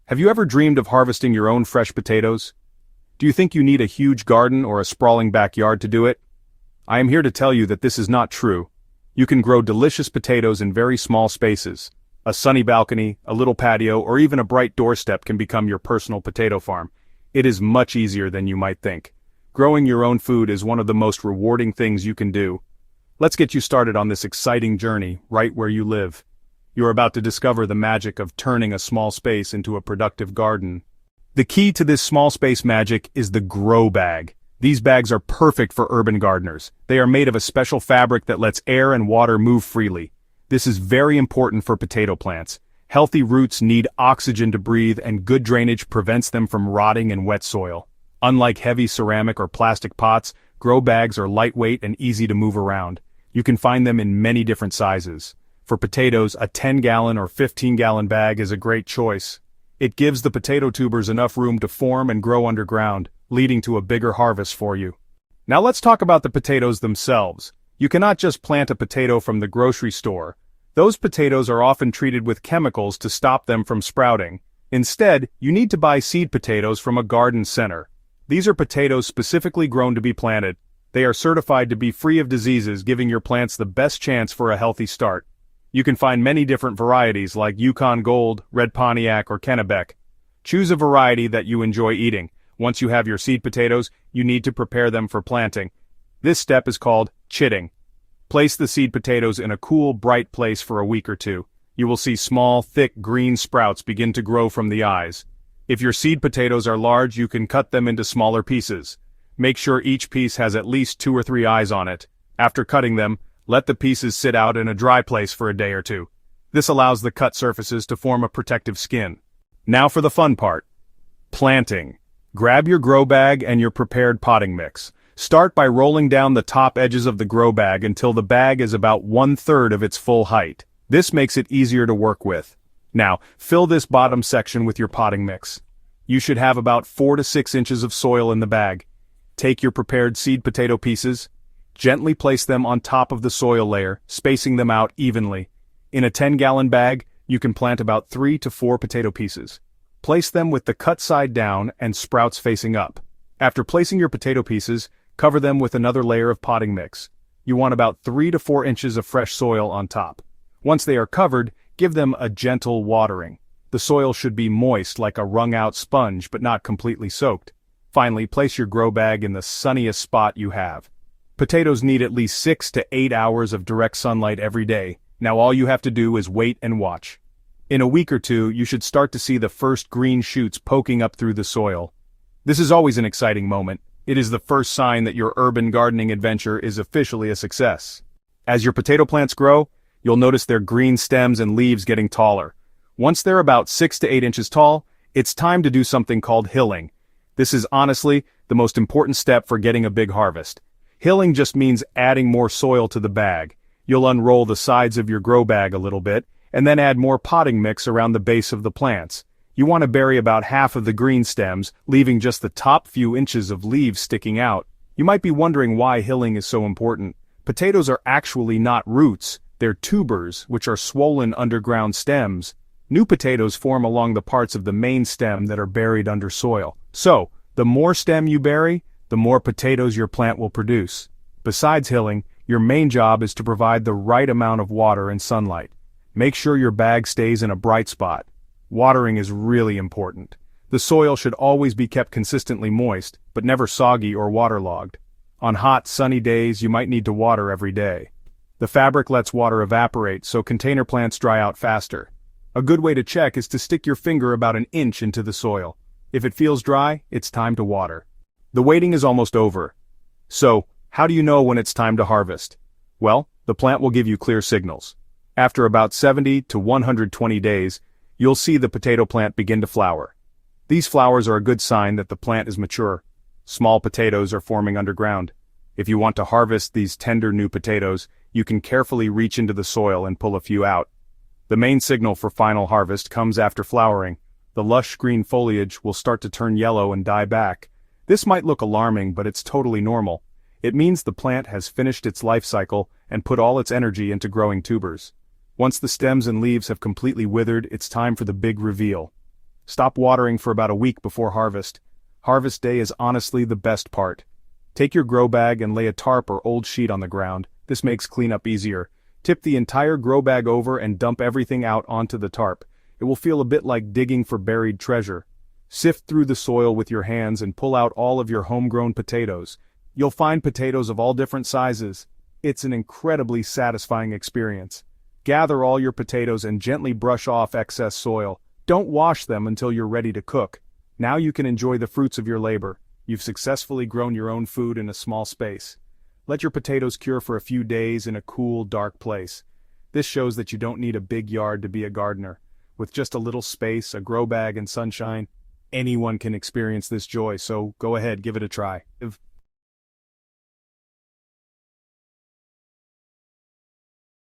Have you ever dreamed of harvesting your own fresh potatoes? Do you think you need a huge garden or a sprawling backyard to do it? I am here to tell you that this is not true. You can grow delicious potatoes in very small spaces. A sunny balcony, a little patio, or even a bright doorstep can become your personal potato farm. It is much easier than you might think. Growing your own food is one of the most rewarding things you can do. Let's get you started on this exciting journey right where you live. You're about to discover the magic of turning a small space into a productive garden. The key to this small space magic is the grow bag. These bags are perfect for urban gardeners. They are made of a special fabric that lets air and water move freely. This is very important for potato plants. Healthy roots need oxygen to breathe, and good drainage prevents them from rotting in wet soil. Unlike heavy ceramic or plastic pots, grow bags are lightweight and easy to move around. You can find them in many different sizes. For potatoes, a 10-gallon or 15-gallon bag is a great choice. It gives the potato tubers enough room to form and grow underground, leading to a bigger harvest for you. Now let's talk about the potatoes themselves. You cannot just plant a potato from the grocery store. Those potatoes are often treated with chemicals to stop them from sprouting. Instead, you need to buy seed potatoes from a garden center. These are potatoes specifically grown to be planted. They are certified to be free of diseases, giving your plants the best chance for a healthy start. You can find many different varieties like Yukon Gold, Red Pontiac, or Kennebec. Choose a variety that you enjoy eating. Once you have your seed potatoes, you need to prepare them for planting. This step is called chitting. Place the seed potatoes in a cool, bright place for a week or two. You will see small, thick, green sprouts begin to grow from the eyes. If your seed potatoes are large, you can cut them into smaller pieces. Make sure each piece has at least 2 or 3 eyes on it. After cutting them, let the pieces sit out in a dry place for a day or two. This allows the cut surfaces to form a protective skin. Now for the fun part. Planting. Grab your grow bag and your prepared potting mix. Start by rolling down the top edges of the grow bag until the bag is about 1/3 of its full height. This makes it easier to work with. Now, fill this bottom section with your potting mix. You should have about 4 to 6 inches of soil in the bag. Take your prepared seed potato pieces. Gently place them on top of the soil layer, spacing them out evenly. In a 10-gallon bag, you can plant about 3 to 4 potato pieces. Place them with the cut side down and sprouts facing up. After placing your potato pieces, cover them with another layer of potting mix. You want about 3 to 4 inches of fresh soil on top. Once they are covered, give them a gentle watering. The soil should be moist like a wrung-out sponge but not completely soaked. Finally, place your grow bag in the sunniest spot you have. Potatoes need at least 6 to 8 hours of direct sunlight every day. Now all you have to do is wait and watch. In a week or two, you should start to see the first green shoots poking up through the soil. This is always an exciting moment. It is the first sign that your urban gardening adventure is officially a success. As your potato plants grow, you'll notice their green stems and leaves getting taller. Once they're about 6 to 8 inches tall, it's time to do something called hilling. This is honestly the most important step for getting a big harvest. Hilling just means adding more soil to the bag. You'll unroll the sides of your grow bag a little bit, and then add more potting mix around the base of the plants. You want to bury about half of the green stems, leaving just the top few inches of leaves sticking out. You might be wondering why hilling is so important. Potatoes are actually not roots, they're tubers, which are swollen underground stems. New potatoes form along the parts of the main stem that are buried under soil. So, the more stem you bury, the more potatoes your plant will produce. Besides hilling, your main job is to provide the right amount of water and sunlight. Make sure your bag stays in a bright spot. Watering is really important. The soil should always be kept consistently moist, but never soggy or waterlogged. On hot, sunny days, you might need to water every day. The fabric lets water evaporate, so container plants dry out faster. A good way to check is to stick your finger about 1 inch into the soil. If it feels dry, it's time to water. The waiting is almost over. So, how do you know when it's time to harvest? Well, the plant will give you clear signals. After about 70 to 120 days, you'll see the potato plant begin to flower. These flowers are a good sign that the plant is mature. Small potatoes are forming underground. If you want to harvest these tender new potatoes, you can carefully reach into the soil and pull a few out. The main signal for final harvest comes after flowering. The lush green foliage will start to turn yellow and die back. This might look alarming, but it's totally normal. It means the plant has finished its life cycle and put all its energy into growing tubers. Once the stems and leaves have completely withered, it's time for the big reveal. Stop watering for about a week before harvest. Harvest day is honestly the best part. Take your grow bag and lay a tarp or old sheet on the ground. This makes cleanup easier. Tip the entire grow bag over and dump everything out onto the tarp. It will feel a bit like digging for buried treasure. Sift through the soil with your hands and pull out all of your homegrown potatoes. You'll find potatoes of all different sizes. It's an incredibly satisfying experience. Gather all your potatoes and gently brush off excess soil. Don't wash them until you're ready to cook. Now you can enjoy the fruits of your labor. You've successfully grown your own food in a small space. Let your potatoes cure for a few days in a cool, dark place. This shows that you don't need a big yard to be a gardener. With just a little space, a grow bag, and sunshine, anyone can experience this joy, so go ahead, give it a try.